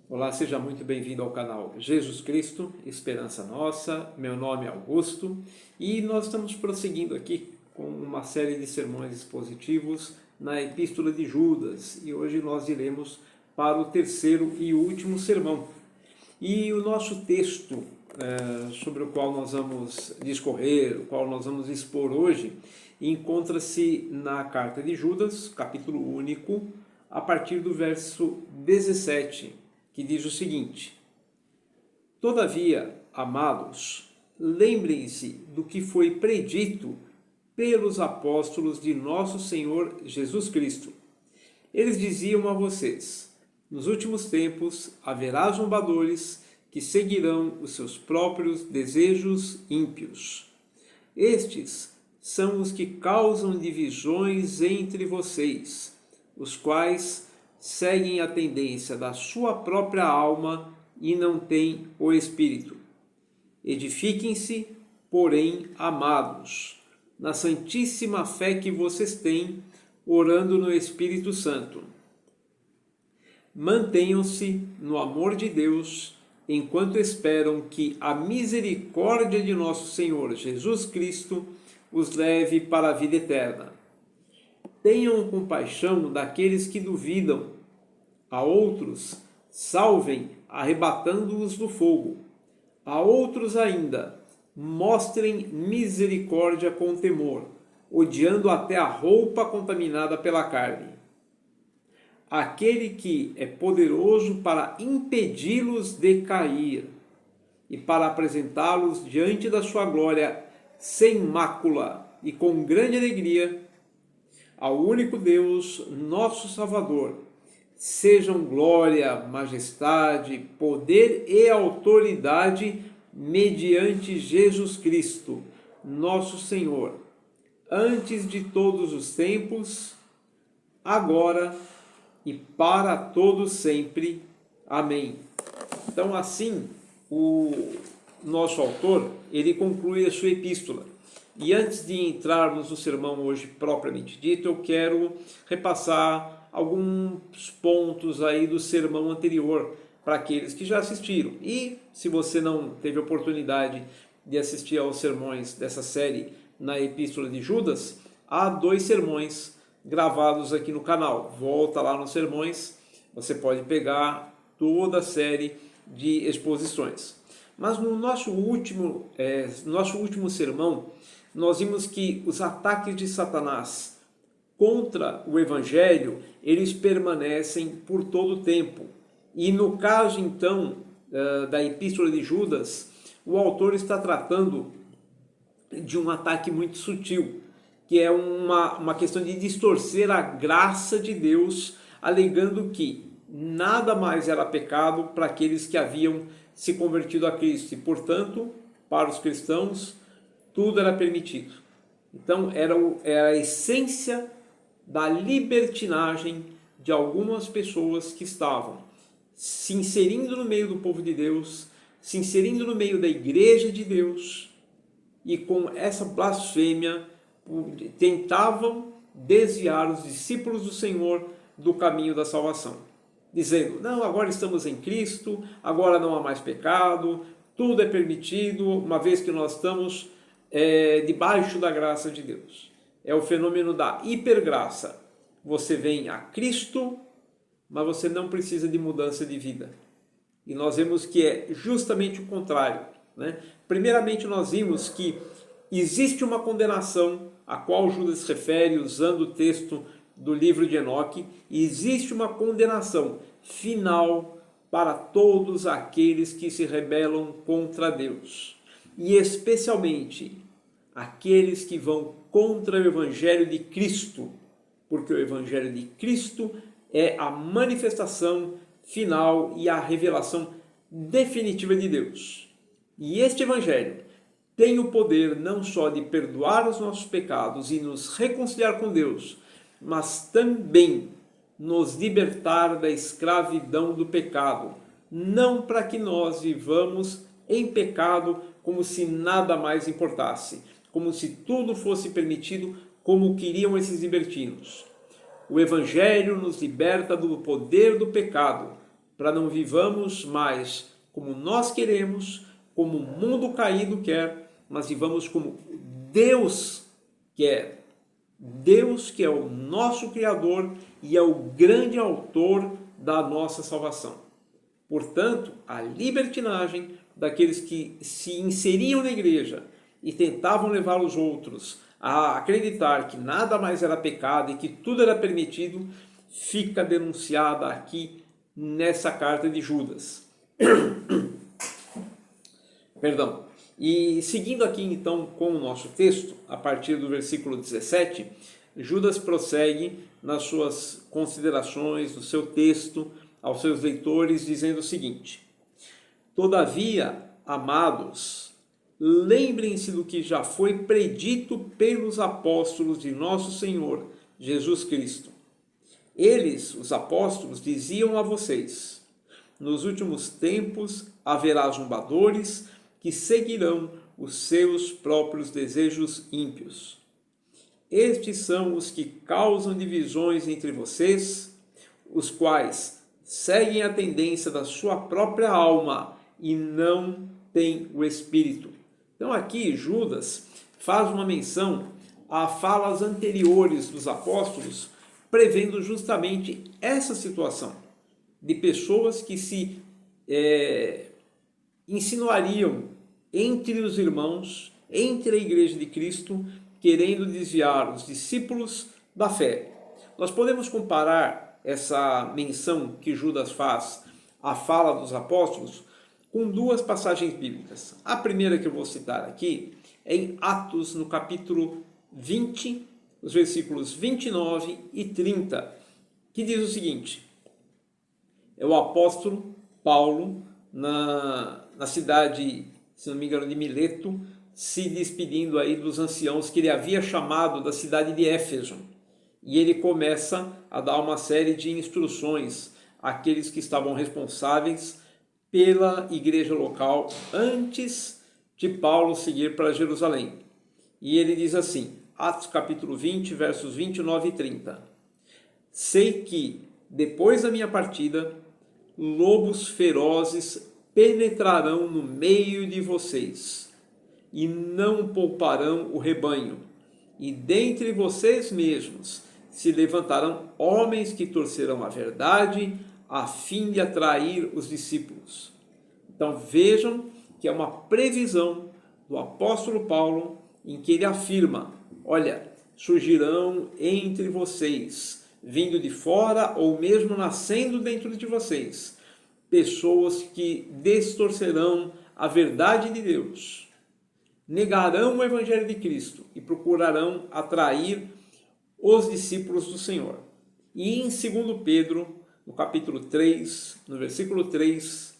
Olá, seja muito bem-vindo ao canal Jesus Cristo, Esperança Nossa. Meu nome é Augusto e nós estamos prosseguindo aqui com uma série de sermões expositivos na Epístola de Judas e hoje nós iremos para o terceiro e último sermão. E o nosso texto sobre o qual nós vamos discorrer, o qual nós vamos expor hoje, encontra-se na carta de Judas, capítulo único, a partir do verso 17, que diz o seguinte: Todavia, amados, lembrem-se do que foi predito pelos apóstolos de nosso Senhor Jesus Cristo. Eles diziam a vocês: nos últimos tempos haverá zombadores que seguirão os seus próprios desejos ímpios. Estes são os que causam divisões entre vocês, os quais seguem a tendência da sua própria alma e não têm o Espírito. Edifiquem-se, porém, amados, na santíssima fé que vocês têm, orando no Espírito Santo. Mantenham-se no amor de Deus, enquanto esperam que a misericórdia de nosso Senhor Jesus Cristo os leve para a vida eterna. Tenham compaixão daqueles que duvidam. A outros, salvem, arrebatando-os do fogo. A outros ainda, mostrem misericórdia com temor, odiando até a roupa contaminada pela carne. Aquele que é poderoso para impedi-los de cair e para apresentá-los diante da sua glória sem mácula e com grande alegria, ao único Deus, nosso Salvador, sejam glória, majestade, poder e autoridade mediante Jesus Cristo, nosso Senhor, antes de todos os tempos, agora e para todos sempre. Amém. Então, assim, o nosso autor, ele conclui a sua epístola. E antes de entrarmos no sermão hoje propriamente dito, eu quero repassar alguns pontos aí do sermão anterior para aqueles que já assistiram. E se você não teve oportunidade de assistir aos sermões dessa série na Epístola de Judas, há 2 sermões gravados aqui no canal. Volta lá nos sermões, você pode pegar toda a série de exposições. Mas no nosso último sermão, nós vimos que os ataques de Satanás contra o Evangelho, eles permanecem por todo o tempo. E no caso, então, da Epístola de Judas, o autor está tratando de um ataque muito sutil, que é uma questão de distorcer a graça de Deus, alegando que nada mais era pecado para aqueles que haviam se convertido a Cristo. E, portanto, para os cristãos, tudo era permitido. Então, era a essência da libertinagem de algumas pessoas que estavam se inserindo no meio do povo de Deus, se inserindo no meio da igreja de Deus, e com essa blasfêmia tentavam desviar os discípulos do Senhor do caminho da salvação, dizendo: não, agora estamos em Cristo, agora não há mais pecado, tudo é permitido, uma vez que nós estamos debaixo da graça de Deus. É o fenômeno da hipergraça. Você vem a Cristo, mas você não precisa de mudança de vida. E nós vemos que é justamente o contrário, né? Primeiramente, nós vimos que existe uma condenação a qual Judas se refere usando o texto do livro de Enoque, e existe uma condenação final para todos aqueles que se rebelam contra Deus, e especialmente aqueles que vão contra o Evangelho de Cristo, porque o Evangelho de Cristo é a manifestação final e a revelação definitiva de Deus. E este Evangelho tem o poder não só de perdoar os nossos pecados e nos reconciliar com Deus, mas também nos libertar da escravidão do pecado, não para que nós vivamos em pecado como se nada mais importasse, como se tudo fosse permitido, como queriam esses libertinos. O Evangelho nos liberta do poder do pecado, para não vivamos mais como nós queremos, como o mundo caído quer, mas vivamos como Deus quer. Deus que é o nosso Criador e é o grande autor da nossa salvação. Portanto, a libertinagem daqueles que se inseriam na igreja e tentavam levar os outros a acreditar que nada mais era pecado e que tudo era permitido, fica denunciada aqui nessa carta de Judas. Perdão. E seguindo aqui então com o nosso texto, a partir do versículo 17, Judas prossegue nas suas considerações, no seu texto, aos seus leitores, dizendo o seguinte: Todavia, amados, lembrem-se do que já foi predito pelos apóstolos de nosso Senhor Jesus Cristo. Eles, os apóstolos, diziam a vocês: nos últimos tempos haverá zombadores que seguirão os seus próprios desejos ímpios. Estes são os que causam divisões entre vocês, os quais seguem a tendência da sua própria alma e não têm o Espírito. Então aqui Judas faz uma menção a falas anteriores dos apóstolos, prevendo justamente essa situação de pessoas que se insinuariam entre os irmãos, entre a igreja de Cristo, querendo desviar os discípulos da fé. Nós podemos comparar essa menção que Judas faz à fala dos apóstolos com duas passagens bíblicas. A primeira que eu vou citar aqui é em Atos, no capítulo 20, os versículos 29 e 30, que diz o seguinte: é o apóstolo Paulo na cidade, se não me engano, de Mileto, se despedindo aí dos anciãos que ele havia chamado da cidade de Éfeso. E ele começa a dar uma série de instruções àqueles que estavam responsáveis pela igreja local antes de Paulo seguir para Jerusalém. E ele diz assim, Atos capítulo 20, versos 29 e 30. Sei que, depois da minha partida, lobos ferozes penetrarão no meio de vocês e não pouparão o rebanho. E dentre vocês mesmos se levantarão homens que torcerão a verdade a fim de atrair os discípulos. Então vejam que é uma previsão do apóstolo Paulo em que ele afirma: olha, surgirão entre vocês, vindo de fora ou mesmo nascendo dentro de vocês, pessoas que distorcerão a verdade de Deus, negarão o evangelho de Cristo e procurarão atrair os discípulos do Senhor. E em 2 Pedro, no capítulo 3, no versículo 3,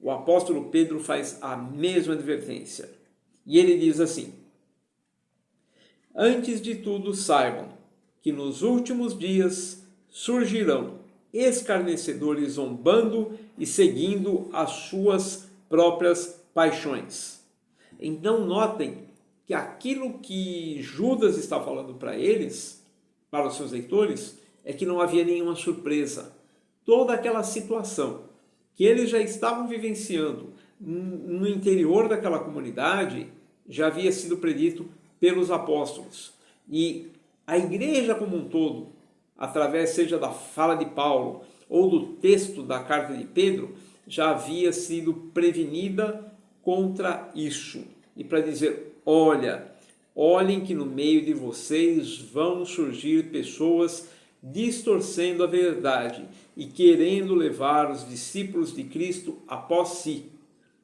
o apóstolo Pedro faz a mesma advertência. E ele diz assim: antes de tudo saibam que nos últimos dias surgirão escarnecedores zombando e seguindo as suas próprias paixões. Então notem que aquilo que Judas está falando para eles, para os seus leitores, é que não havia nenhuma surpresa. Toda aquela situação que eles já estavam vivenciando no interior daquela comunidade já havia sido predito pelos apóstolos. E a igreja como um todo, através seja da fala de Paulo ou do texto da carta de Pedro, já havia sido prevenida contra isso. E para dizer, olhem que no meio de vocês vão surgir pessoas distorcendo a verdade e querendo levar os discípulos de Cristo após si,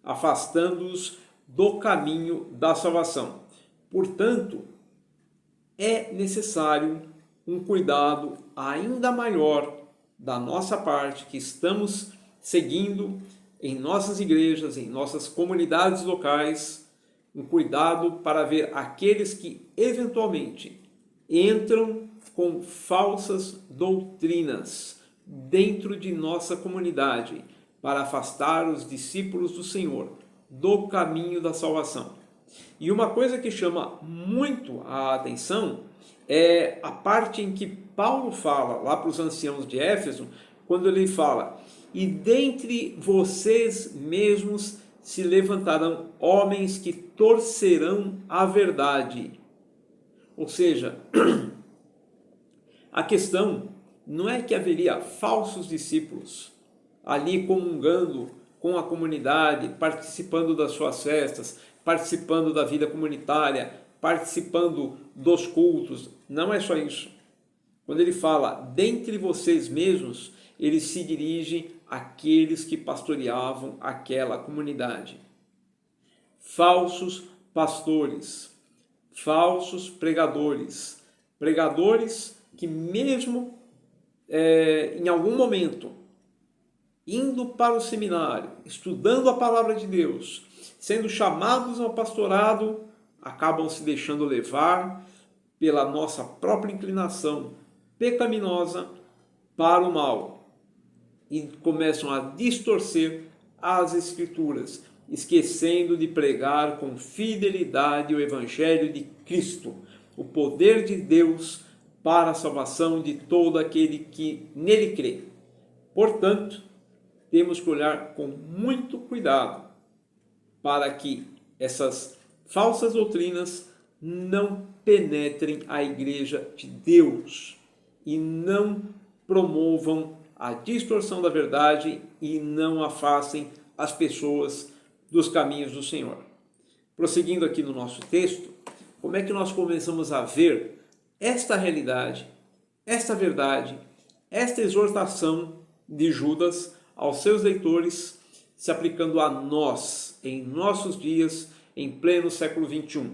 afastando-os do caminho da salvação. Portanto, é necessário um cuidado ainda maior da nossa parte, que estamos seguindo em nossas igrejas, em nossas comunidades locais, um cuidado para ver aqueles que eventualmente entram com falsas doutrinas dentro de nossa comunidade para afastar os discípulos do Senhor do caminho da salvação. E uma coisa que chama muito a atenção é a parte em que Paulo fala lá para os anciãos de Éfeso, quando ele fala: e dentre vocês mesmos se levantarão homens que torcerão a verdade. Ou seja, a questão não é que haveria falsos discípulos ali comungando com a comunidade, participando das suas festas, participando da vida comunitária, participando dos cultos. Não é só isso. Quando ele fala dentre vocês mesmos, ele se dirige àqueles que pastoreavam aquela comunidade. Falsos pastores, falsos pregadores, pregadores que mesmo em algum momento, indo para o seminário, estudando a palavra de Deus, sendo chamados ao pastorado, acabam se deixando levar pela nossa própria inclinação pecaminosa para o mal e começam a distorcer as Escrituras, esquecendo de pregar com fidelidade o Evangelho de Cristo, o poder de Deus para a salvação de todo aquele que nele crê. Portanto, temos que olhar com muito cuidado para que essas falsas doutrinas não penetrem a igreja de Deus e não promovam a distorção da verdade e não afastem as pessoas dos caminhos do Senhor. Prosseguindo aqui no nosso texto, como é que nós começamos a ver esta realidade, esta verdade, esta exortação de Judas aos seus leitores, se aplicando a nós, em nossos dias, em pleno século XXI.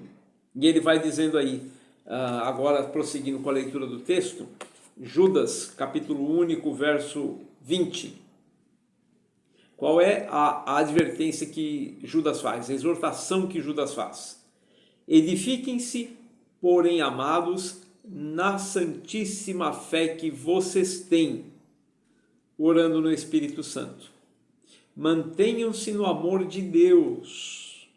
E ele vai dizendo aí, agora prosseguindo com a leitura do texto, Judas, capítulo único, verso 20. Qual é a advertência que Judas faz, a exortação que Judas faz? Edifiquem-se, porém, amados, na santíssima fé que vocês têm, orando no Espírito Santo. Mantenham-se no amor de Deus,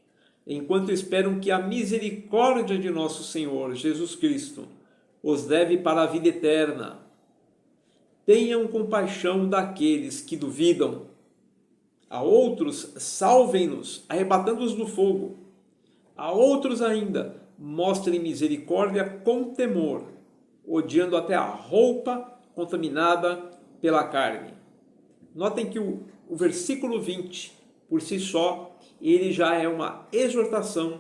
enquanto esperam que a misericórdia de nosso Senhor Jesus Cristo os leve para a vida eterna. Tenham compaixão daqueles que duvidam. A outros, salvem-nos, arrebatando-os do fogo. A outros ainda, mostrem misericórdia com temor, odiando até a roupa contaminada pela carne. Notem que o versículo 20, por si só, ele já é uma exortação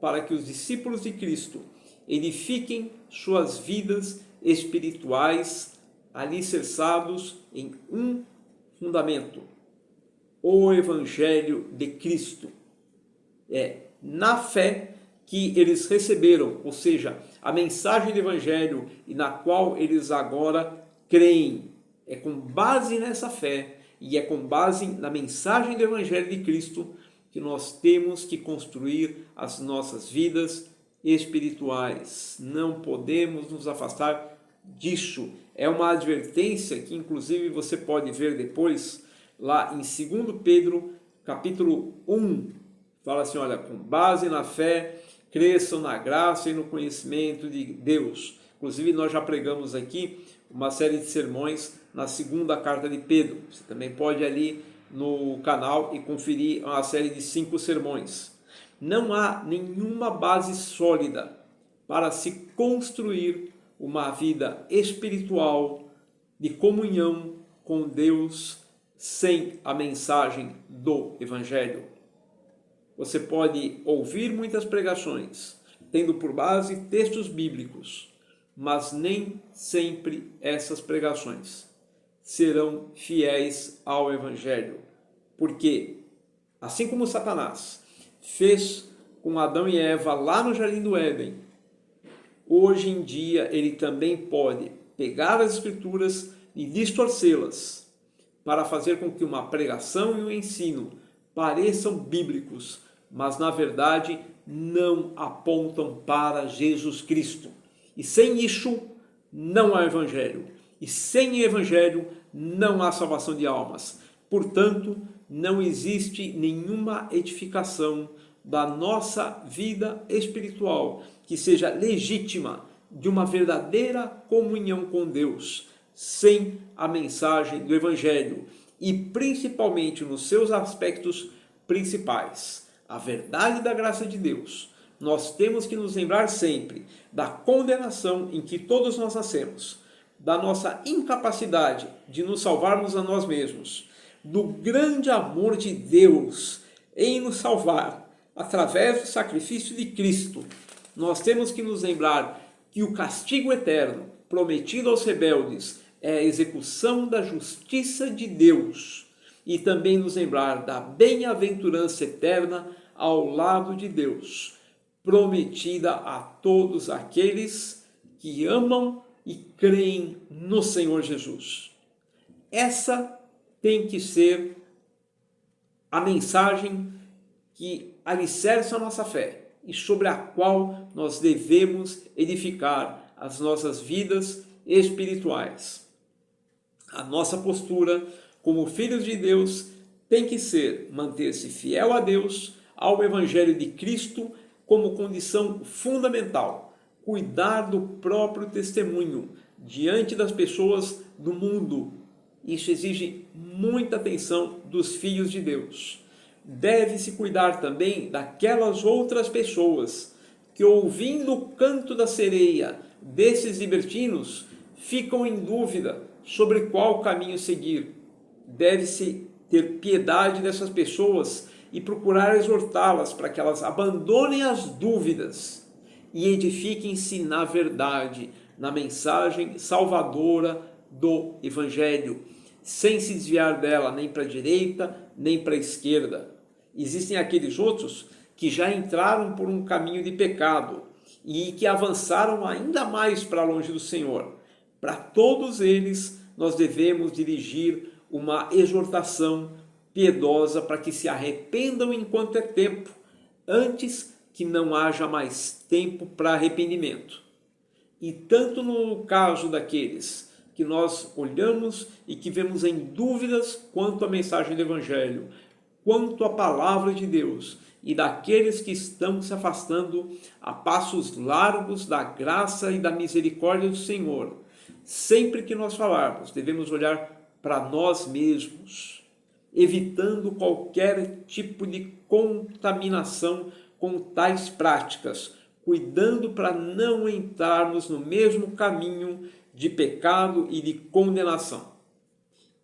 para que os discípulos de Cristo edifiquem suas vidas espirituais alicerçados em um fundamento, o Evangelho de Cristo. É na fé que eles receberam, ou seja, a mensagem do Evangelho e na qual eles agora creem. É com base nessa fé e é com base na mensagem do Evangelho de Cristo que nós temos que construir as nossas vidas espirituais. Não podemos nos afastar disso. É uma advertência que inclusive você pode ver depois lá em 2 Pedro, capítulo 1. Fala assim, olha, com base na fé, cresçam na graça e no conhecimento de Deus. Inclusive nós já pregamos aqui uma série de sermões na segunda carta de Pedro. Você também pode ir ali no canal e conferir uma série de 5 sermões. Não há nenhuma base sólida para se construir uma vida espiritual de comunhão com Deus sem a mensagem do Evangelho. Você pode ouvir muitas pregações, tendo por base textos bíblicos, mas nem sempre essas pregações serão fiéis ao Evangelho. Porque, assim como Satanás fez com Adão e Eva lá no Jardim do Éden, hoje em dia ele também pode pegar as Escrituras e distorcê-las para fazer com que uma pregação e um ensino pareçam bíblicos, mas na verdade não apontam para Jesus Cristo. E sem isso não há Evangelho. E sem Evangelho não há salvação de almas. Portanto, não existe nenhuma edificação da nossa vida espiritual que seja legítima de uma verdadeira comunhão com Deus, sem a mensagem do Evangelho. e principalmente nos seus aspectos principais, a verdade da graça de Deus, nós temos que nos lembrar sempre da condenação em que todos nós nascemos, da nossa incapacidade de nos salvarmos a nós mesmos, do grande amor de Deus em nos salvar através do sacrifício de Cristo. Nós temos que nos lembrar que o castigo eterno prometido aos rebeldes é a execução da justiça de Deus, e também nos lembrar da bem-aventurança eterna ao lado de Deus, prometida a todos aqueles que amam e creem no Senhor Jesus. Essa tem que ser a mensagem que alicerça a nossa fé e sobre a qual nós devemos edificar as nossas vidas espirituais. A nossa postura como filhos de Deus tem que ser manter-se fiel a Deus, ao Evangelho de Cristo, como condição fundamental, cuidar do próprio testemunho diante das pessoas do mundo. Isso exige muita atenção dos filhos de Deus. Deve-se cuidar também daquelas outras pessoas que, ouvindo o canto da sereia desses libertinos, ficam em dúvida sobre qual caminho seguir. Deve-se ter piedade dessas pessoas e procurar exortá-las para que elas abandonem as dúvidas e edifiquem-se na verdade, na mensagem salvadora do Evangelho, sem se desviar dela nem para a direita nem para a esquerda. Existem aqueles outros que já entraram por um caminho de pecado e que avançaram ainda mais para longe do Senhor. Para todos eles, nós devemos dirigir uma exortação piedosa para que se arrependam enquanto é tempo, antes que não haja mais tempo para arrependimento. E tanto no caso daqueles que nós olhamos e que vemos em dúvidas quanto à mensagem do Evangelho, quanto à palavra de Deus, e daqueles que estão se afastando a passos largos da graça e da misericórdia do Senhor, sempre que nós falarmos, devemos olhar para nós mesmos, evitando qualquer tipo de contaminação com tais práticas, cuidando para não entrarmos no mesmo caminho de pecado e de condenação.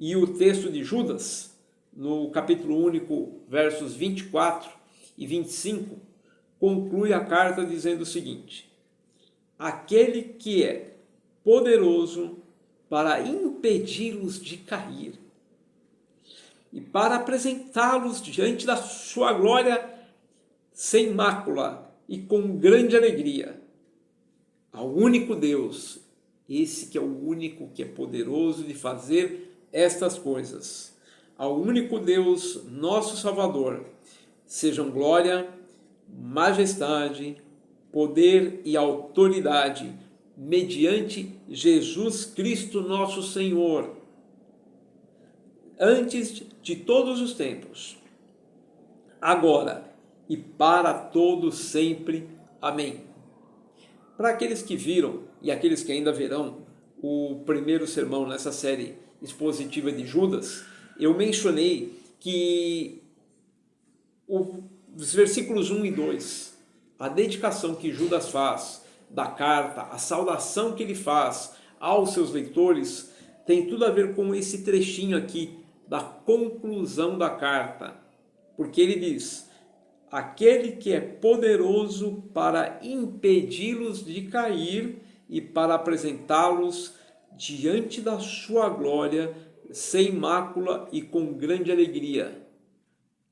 E o texto de Judas, no capítulo único, versos 24 e 25, conclui a carta dizendo o seguinte: aquele que é poderoso para impedi-los de cair e para apresentá-los diante da sua glória sem mácula e com grande alegria. Ao único Deus, esse que é o único que é poderoso de fazer estas coisas. Ao único Deus, nosso Salvador, sejam glória, majestade, poder e autoridade, mediante Jesus Cristo nosso Senhor, antes de todos os tempos, agora e para todos sempre. Amém. Para aqueles que viram e aqueles que ainda verão o primeiro sermão nessa série expositiva de Judas, eu mencionei que os versículos 1 e 2, a dedicação que Judas faz da carta, a saudação que ele faz aos seus leitores, tem tudo a ver com esse trechinho aqui da conclusão da carta, porque ele diz: aquele que é poderoso para impedi-los de cair e para apresentá-los diante da sua glória sem mácula e com grande alegria.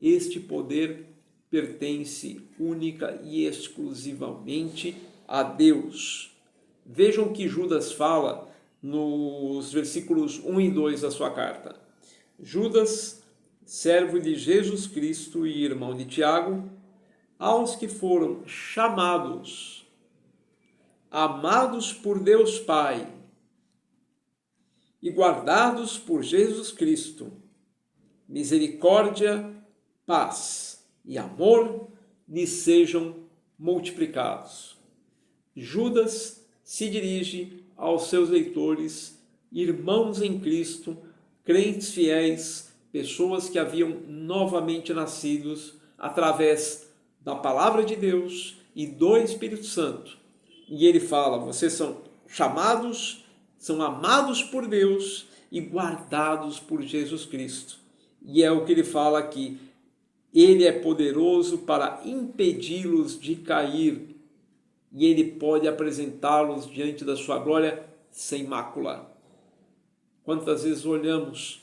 Este poder pertence única e exclusivamente a Deus. Vejam o que Judas fala nos versículos 1 e 2 da sua carta. Judas, servo de Jesus Cristo e irmão de Tiago, aos que foram chamados, amados por Deus Pai e guardados por Jesus Cristo, misericórdia, paz e amor lhes sejam multiplicados. Judas se dirige aos seus leitores, irmãos em Cristo, crentes fiéis, pessoas que haviam novamente nascidos através da palavra de Deus e do Espírito Santo. E ele fala, vocês são chamados, são amados por Deus e guardados por Jesus Cristo. E é o que ele fala aqui. Ele é poderoso para impedi-los de cair e ele pode apresentá-los diante da sua glória sem mácula. Quantas vezes olhamos,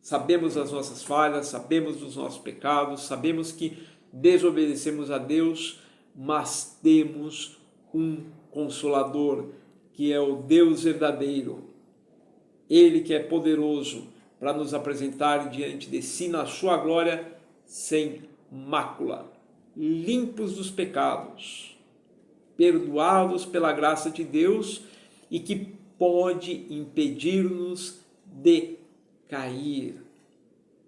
sabemos das nossas falhas, sabemos dos nossos pecados, sabemos que desobedecemos a Deus, mas temos um Consolador, que é o Deus verdadeiro. Ele que é poderoso para nos apresentar diante de si na sua glória sem mácula, limpos dos pecados, perdoados pela graça de Deus e que pode impedir-nos de cair.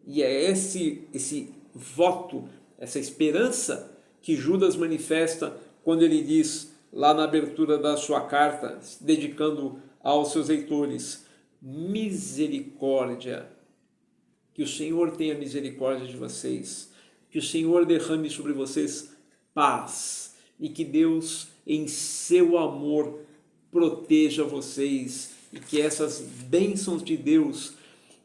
E é esse voto, essa esperança que Judas manifesta quando ele diz, lá na abertura da sua carta, dedicando aos seus leitores, misericórdia. Que o Senhor tenha misericórdia de vocês, que o Senhor derrame sobre vocês paz e que Deus, em seu amor, proteja vocês e que essas bênçãos de Deus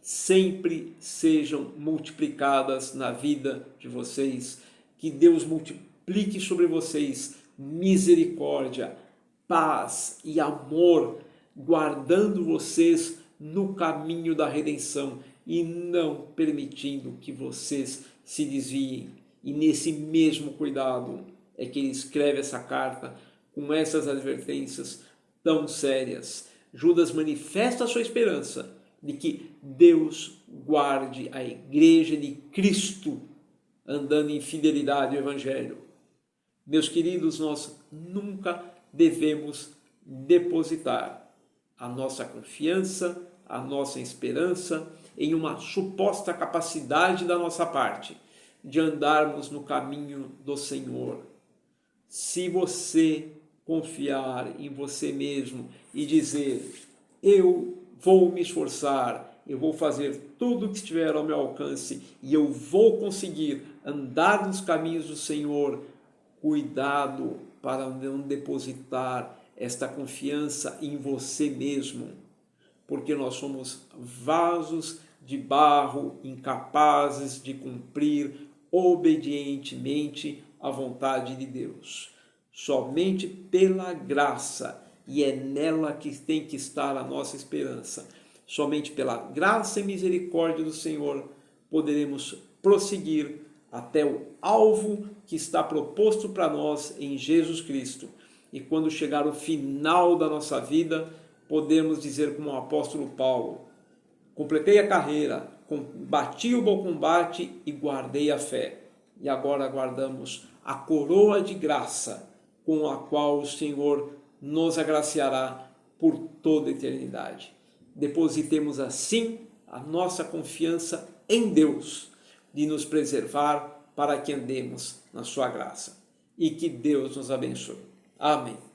sempre sejam multiplicadas na vida de vocês, que Deus multiplique sobre vocês misericórdia, paz e amor, guardando vocês no caminho da redenção e não permitindo que vocês se desviem. E nesse mesmo cuidado é que ele escreve essa carta com essas advertências tão sérias. Judas manifesta a sua esperança de que Deus guarde a igreja de Cristo andando em fidelidade ao Evangelho. Meus queridos, nós nunca devemos depositar a nossa confiança, a nossa esperança em uma suposta capacidade da nossa parte de andarmos no caminho do Senhor. Se você confiar em você mesmo e dizer, eu vou me esforçar, eu vou fazer tudo o que estiver ao meu alcance e eu vou conseguir andar nos caminhos do Senhor, cuidado para não depositar esta confiança em você mesmo, porque nós somos vasos de barro incapazes de cumprir obedientemente a vontade de Deus. Somente pela graça, e é nela que tem que estar a nossa esperança, somente pela graça e misericórdia do Senhor poderemos prosseguir até o alvo que está proposto para nós em Jesus Cristo. E quando chegar o final da nossa vida, podemos dizer como o apóstolo Paulo, completei a carreira, combati o bom combate e guardei a fé. E agora aguardamos a coroa de graça com a qual o Senhor nos agraciará por toda a eternidade. Depositemos assim a nossa confiança em Deus, de nos preservar para que andemos na sua graça. E que Deus nos abençoe. Amém.